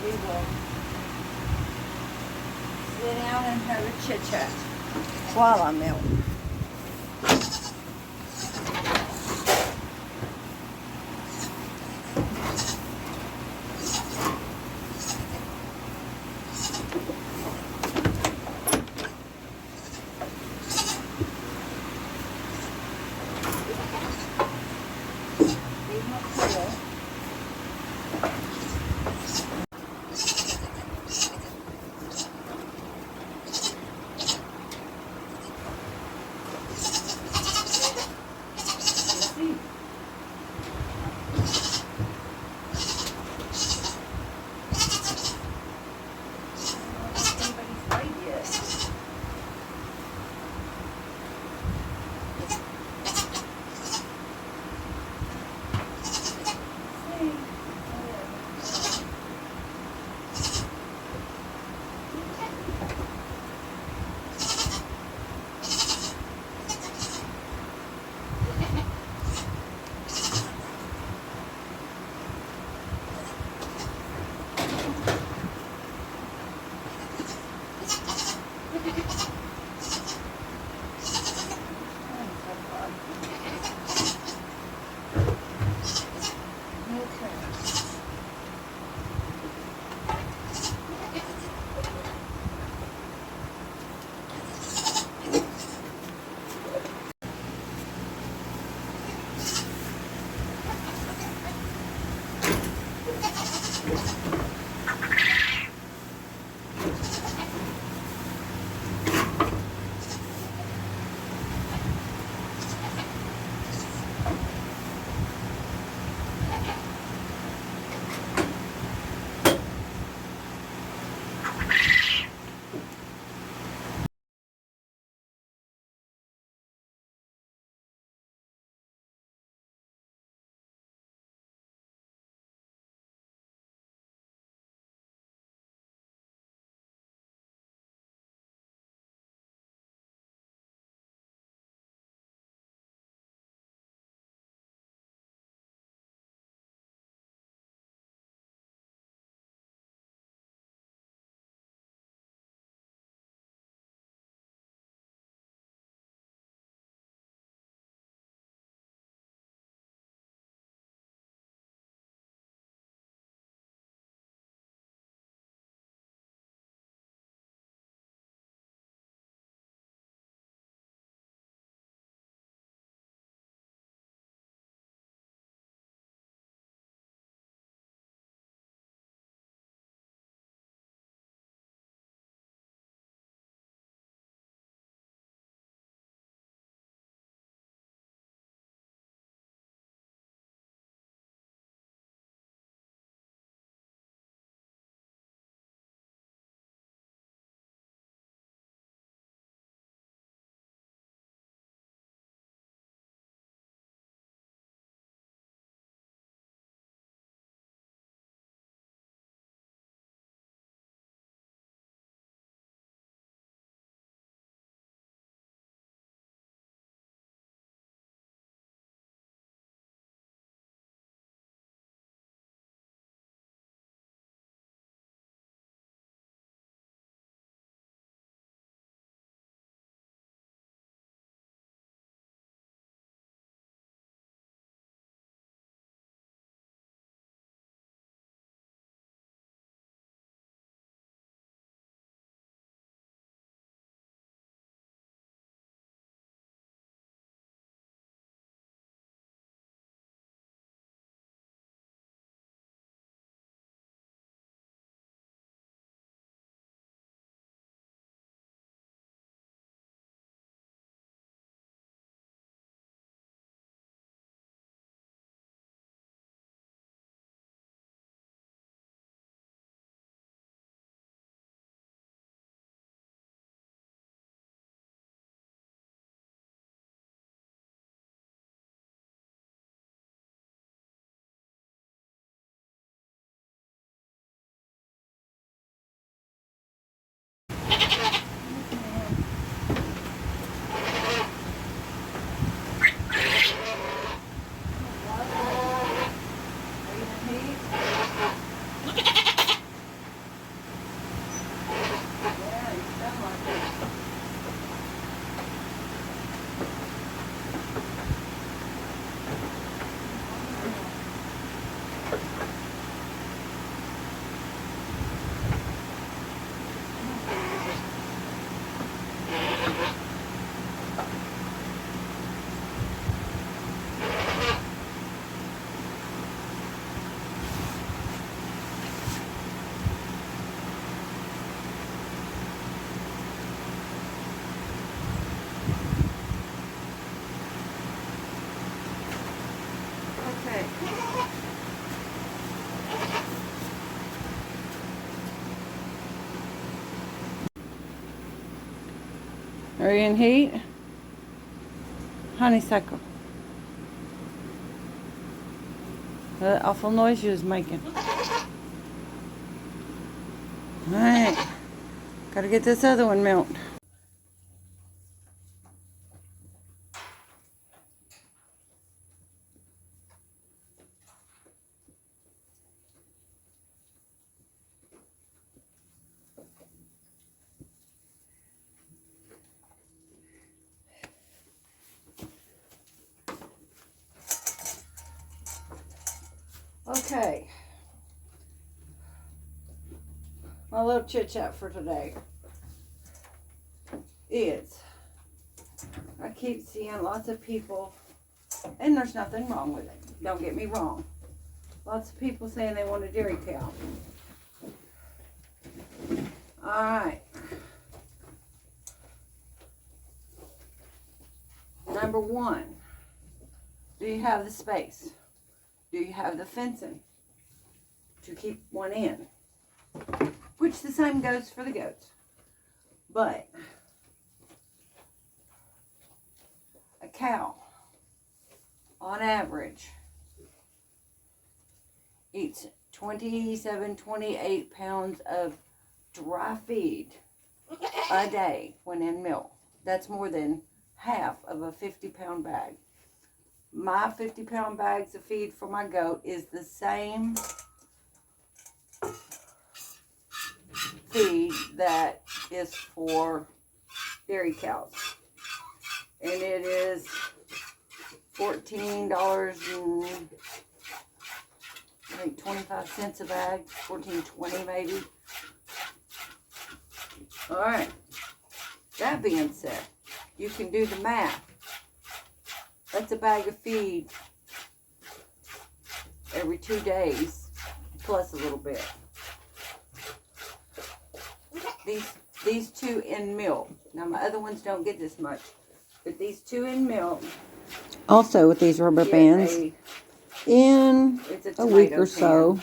we will sit down and have a chit chat while I milk. Are you in heat? Honeysuckle. That awful noise you was making. Alright. Gotta get this other one milked. Okay. My little chit chat for today is I keep seeing lots of people, and there's nothing wrong with it. Don't get me wrong. Lots of people saying they want a dairy cow. Alright. Number one, do you have the space? Do you have the fencing to keep one in? Which the same goes for the goats. But a cow, on average, eats 27, 28 pounds of dry feed a day when in milk. That's more than half of a 50-pound bag. My 50-pound bags of feed for my goat is the same feed that is for dairy cows. And it is $14.25 a bag, $14.20 maybe. Alright, that being said, you can do the math. That's a bag of feed every 2 days, plus a little bit. These two in milk. Now my other ones don't get this much, but these two in milk. Also with these rubber bands, in a week or so,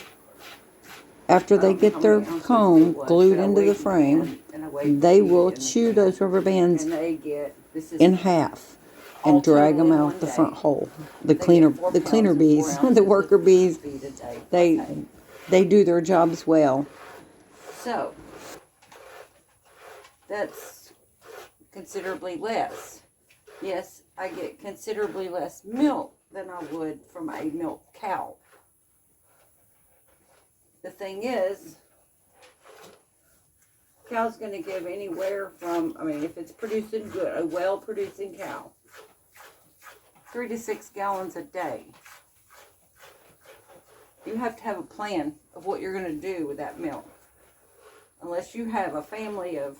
after they get their comb glued into the frame, they will chew those rubber bands in half and drag them out the front hole. The cleaner bees, the worker bees, they do their jobs well. So that's considerably less. Yes, I get considerably less milk than I would from a milk cow. The thing is, cow's going to give anywhere from, if it's producing good, a well-producing cow, 3 to 6 gallons a day. You have to have a plan of what you're going to do with that milk. Unless you have a family of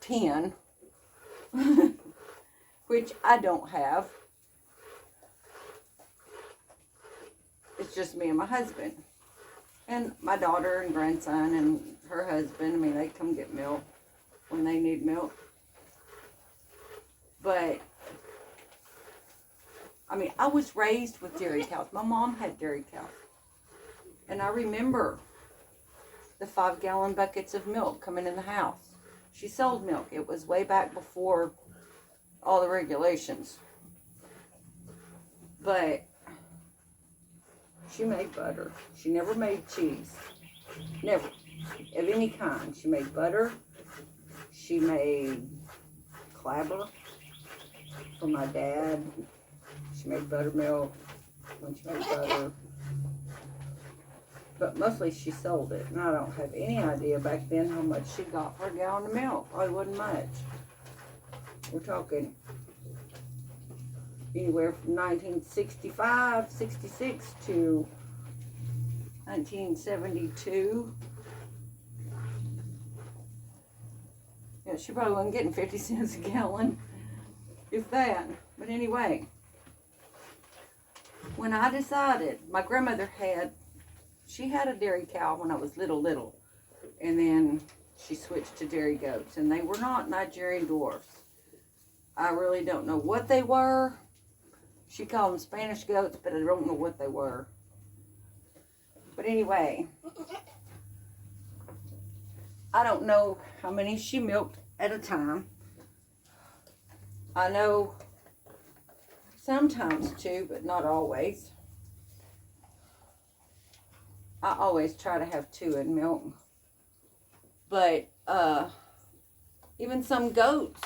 10, which I don't have. It's just me and my husband. And my daughter and grandson and her husband. They come get milk when they need milk. But, I was raised with dairy cows. My mom had dairy cows. And I remember the 5-gallon buckets of milk coming in the house. She sold milk. It was way back before all the regulations. But she made butter. She never made cheese. Never. Of any kind. She made butter. She made clabber for my dad. She made buttermilk when she made butter. But mostly she sold it. And I don't have any idea back then how much she got for a gallon of milk. Probably wasn't much. We're talking anywhere from 1965, 66 to 1972. Yeah, she probably wasn't getting 50 cents a gallon, if that. But anyway, when I decided, my grandmother she had a dairy cow when I was little. And then she switched to dairy goats. And they were not Nigerian dwarfs. I really don't know what they were. She called them Spanish goats, but I don't know what they were. But anyway, I don't know how many she milked at a time. I know sometimes too, but not always. I always try to have 2 in milk. But even some goats,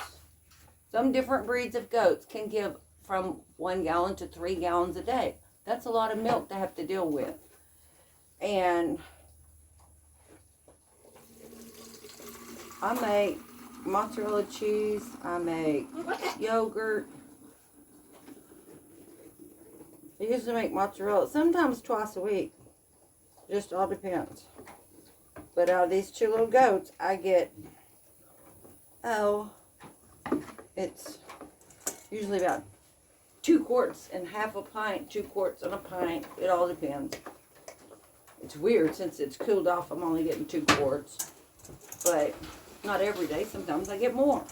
some different breeds of goats can give from 1 gallon to 3 gallons a day. That's a lot of milk to have to deal with. And I make mozzarella cheese, I make yogurt. I used to make mozzarella sometimes twice a week. Just all depends. But out of these 2 little goats, I get, it's usually about 2 quarts and half a pint, 2 quarts and a pint. It all depends. It's weird since it's cooled off. I'm only getting 2 quarts, but not every day. Sometimes I get more.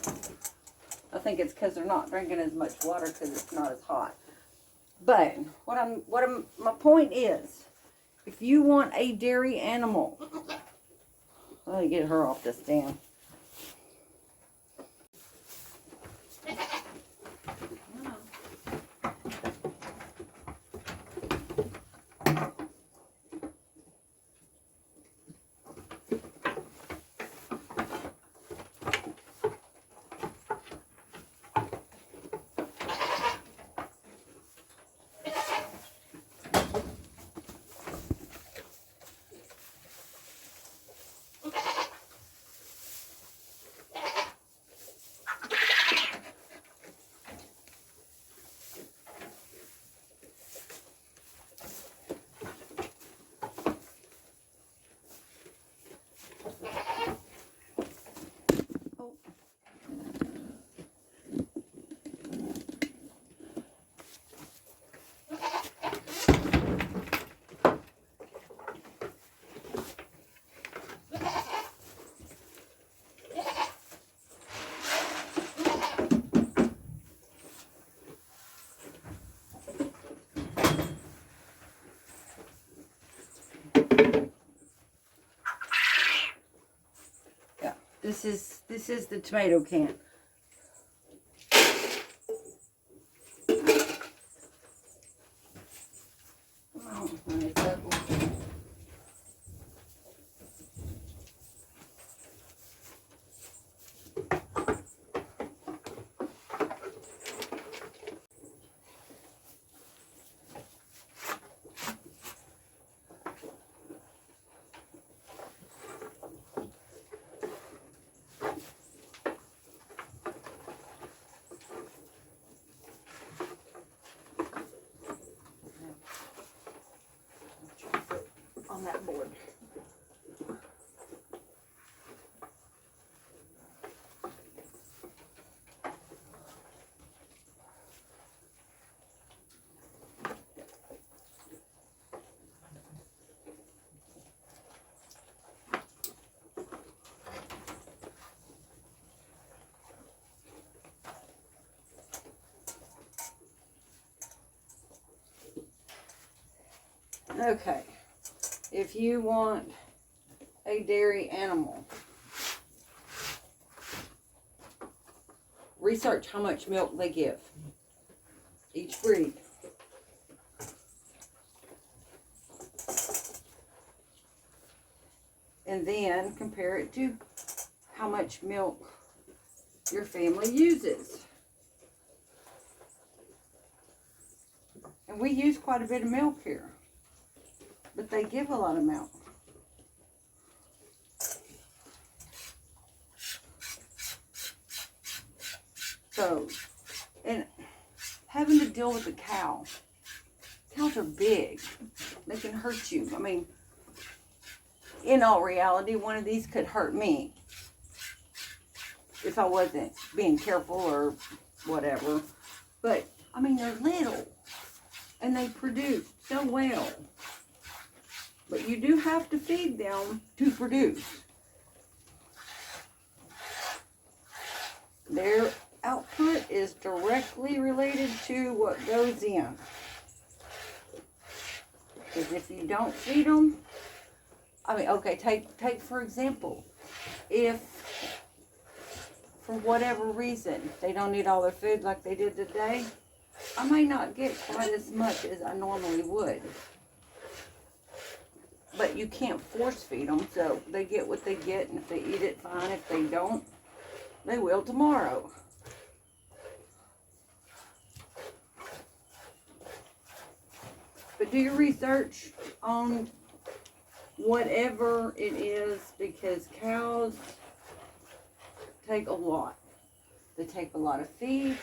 I think it's because they're not drinking as much water because it's not as hot. But my point is, if you want a dairy animal, let me get her off the stand. This is the tomato can. Come on, honeysuckle. On that board. Okay. If you want a dairy animal, research how much milk they give, each breed. And then compare it to how much milk your family uses. And we use quite a bit of milk here, but they give a lot of milk. So, and having to deal with a cow. Cows are big. They can hurt you. I mean, in all reality, one of these could hurt me if I wasn't being careful or whatever. But, I mean, they're little. And they produce so well. But you do have to feed them to produce. Their output is directly related to what goes in. Because if you don't feed them, I mean, okay, take for example, if for whatever reason, they don't eat all their food like they did today, I may not get quite as much as I normally would. But you can't force feed them, so they get what they get, and if they eat it, fine. If they don't, they will tomorrow. But do your research on whatever it is, because cows take a lot. They take a lot of feed.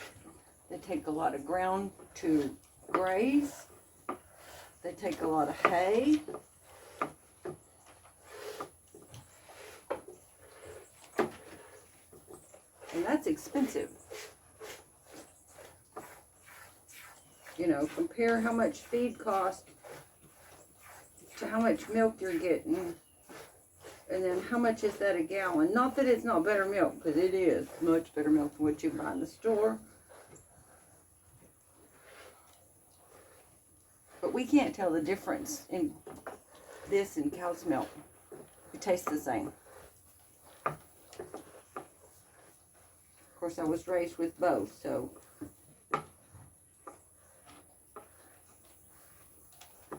They take a lot of ground to graze. They take a lot of hay. And that's expensive. You know, compare how much feed costs to how much milk you're getting. And then how much is that a gallon? Not that it's not better milk, because it is much better milk than what you buy in the store. But we can't tell the difference in this and cow's milk. It tastes the same. Of course, I was raised with both, so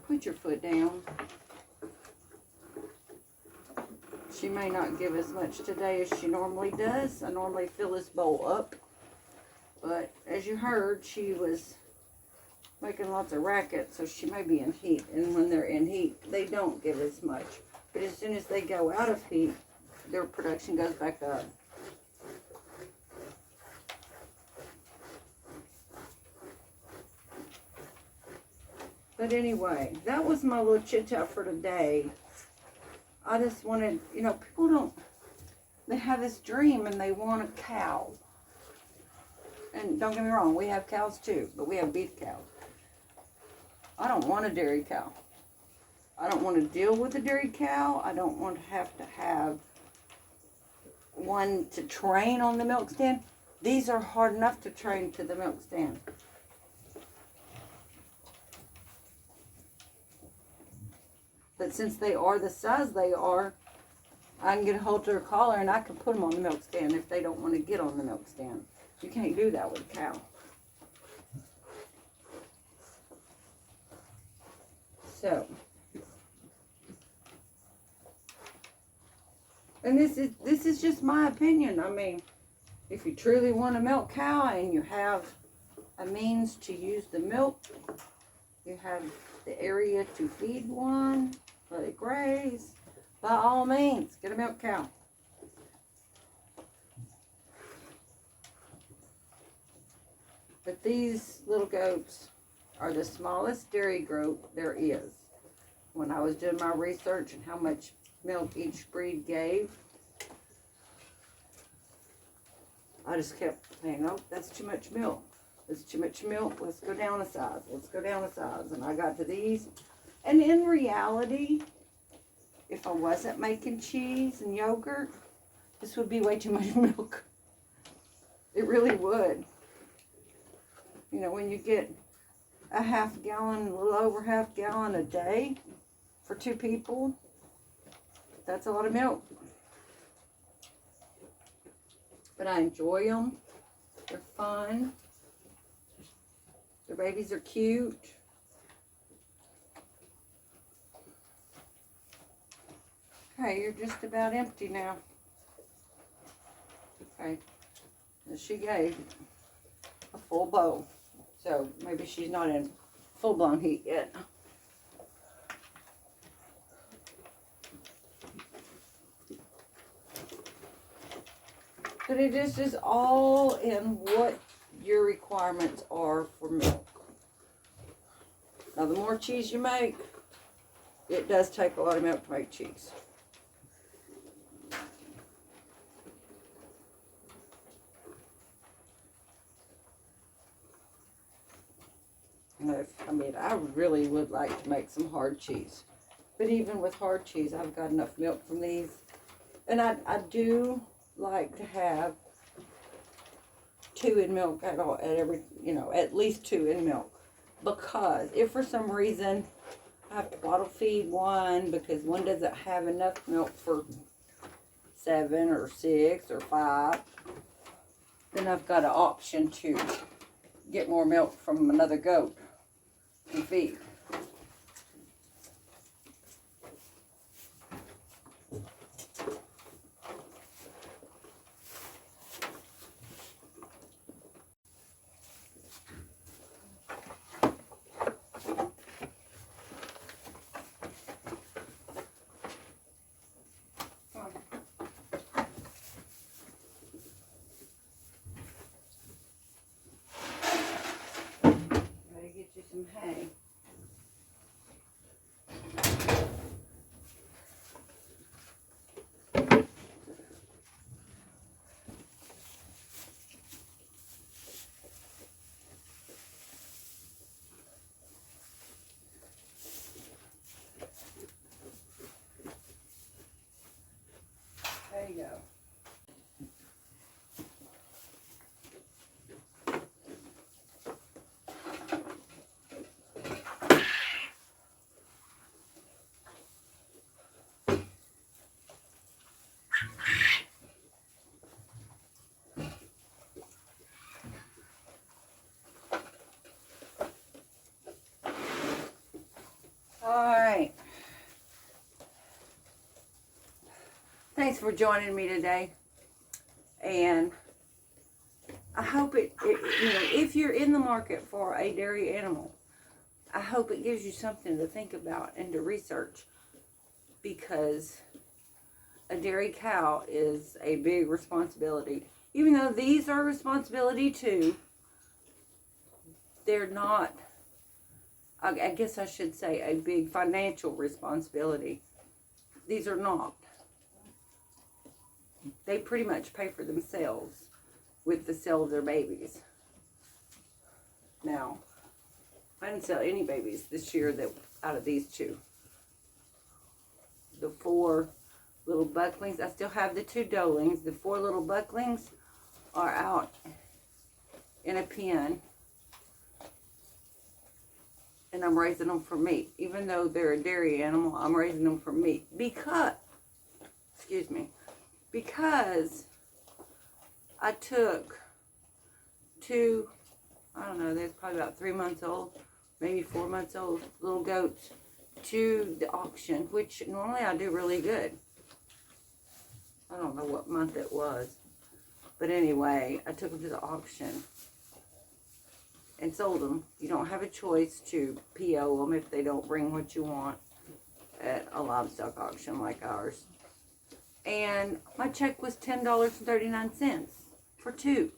put your foot down. She may not give as much today as she normally does. I normally fill this bowl up, but as you heard, she was making lots of racket, so she may be in heat, and when they're in heat, they don't give as much. But as soon as they go out of heat, their production goes back up. But anyway, that was my little chit-chat for today. I just wanted, you know, people don't, they have this dream and they want a cow. And don't get me wrong, we have cows too, but we have beef cows. I don't want a dairy cow. I don't want to deal with a dairy cow. I don't want to have one to train on the milk stand. These are hard enough to train to the milk stand. But since they are the size they are, I can get a hold of their collar and I can put them on the milk stand if they don't want to get on the milk stand. You can't do that with a cow. So, and this is just my opinion. I mean, if you truly want a milk cow and you have a means to use the milk, you have the area to feed one, let it graze, by all means, get a milk cow. But these little goats are the smallest dairy goat there is. When I was doing my research and how much milk each breed gave, I just kept saying, oh, that's too much milk. That's too much milk. Let's go down a size. Let's go down a size. And I got to these. And in reality, if I wasn't making cheese and yogurt, this would be way too much milk. It really would. You know, when you get a half gallon, a little over half gallon a day for 2 people, that's a lot of milk. But I enjoy them. They're fun. Their babies are cute. Okay, you're just about empty now. Okay. And she gave a full bowl. So maybe she's not in full-blown heat yet. But it is just all in what your requirements are for milk. Now, the more cheese you make, it does take a lot of milk to make cheese. I mean, I really would like to make some hard cheese. But even with hard cheese, I've got enough milk from these. And I do like to have 2 in milk at every, you know, at least 2 in milk. Because if for some reason I have to bottle feed one because one doesn't have enough milk for 7 or 6 or 5, then I've got an option to get more milk from another goat to feed. Get you some hay. There you go. Alright. Thanks for joining me today. And I hope it you know, if you're in the market for a dairy animal, I hope it gives you something to think about and to research, because a dairy cow is a big responsibility. Even though these are a responsibility too, they're not, I guess I should say, a big financial responsibility. These are not. They pretty much pay for themselves with the sale of their babies. Now, I didn't sell any babies this year that out of these two. The 4 little bucklings, I still have the 2 doelings. The 4 little bucklings are out in a pen, and I'm raising them for meat. Even though they're a dairy animal, I'm raising them for meat because, because I took 2, I don't know, they're probably about 3 months old, maybe 4 months old little goats to the auction, which normally I do really good. I don't know what month it was, but anyway, I took them to the auction and sold them. You don't have a choice to PO them if they don't bring what you want at a livestock auction like ours. And my check was $10.39 for 2.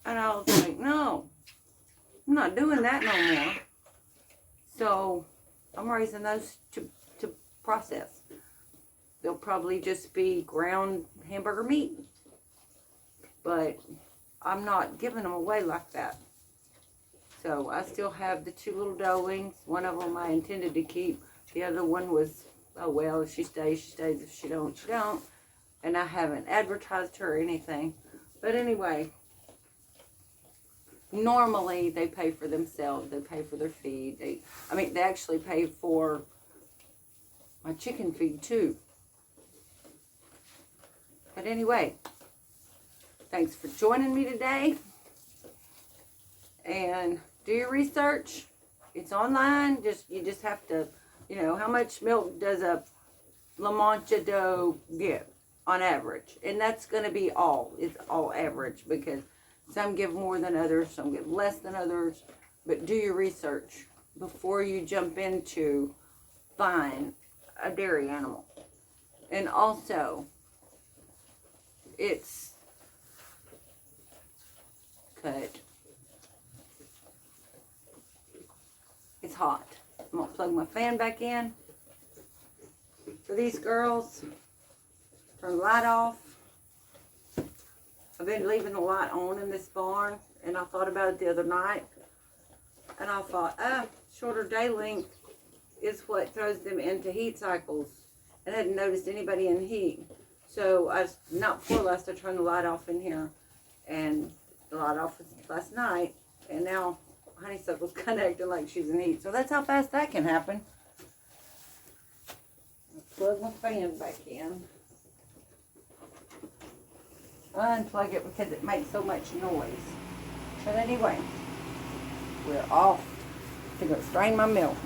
And I was like, no, I'm not doing that no more. So I'm raising those to process. They'll probably just be ground hamburger meat. But I'm not giving them away like that. So I still have the 2 little doelings. One of them I intended to keep. The other one was, oh well, if she stays, she stays. If she don't, she don't. And I haven't advertised her or anything. But anyway, normally they pay for themselves. They pay for their feed. They actually pay for my chicken feed too. But anyway, thanks for joining me today. And do your research. It's online. You just have to, you know, how much milk does a La Mancha doe give on average? And that's going to be it's all average, because some give more than others, some give less than others. But do your research before you jump into buying a dairy animal. And also, it's hot. I'm going to plug my fan back in for these girls. Turn the light off. I've been leaving the light on in this barn, and I thought about it the other night. And I thought, shorter day length is what throws them into heat cycles. And I hadn't noticed anybody in heat. So not before last, I turned the light off in here. And the light off last night. And now honeysuckle's kind of acting like she's in heat. So that's how fast that can happen. I'll plug my fan back in. unplug it because it makes so much noise. But anyway, we're off to go strain my milk.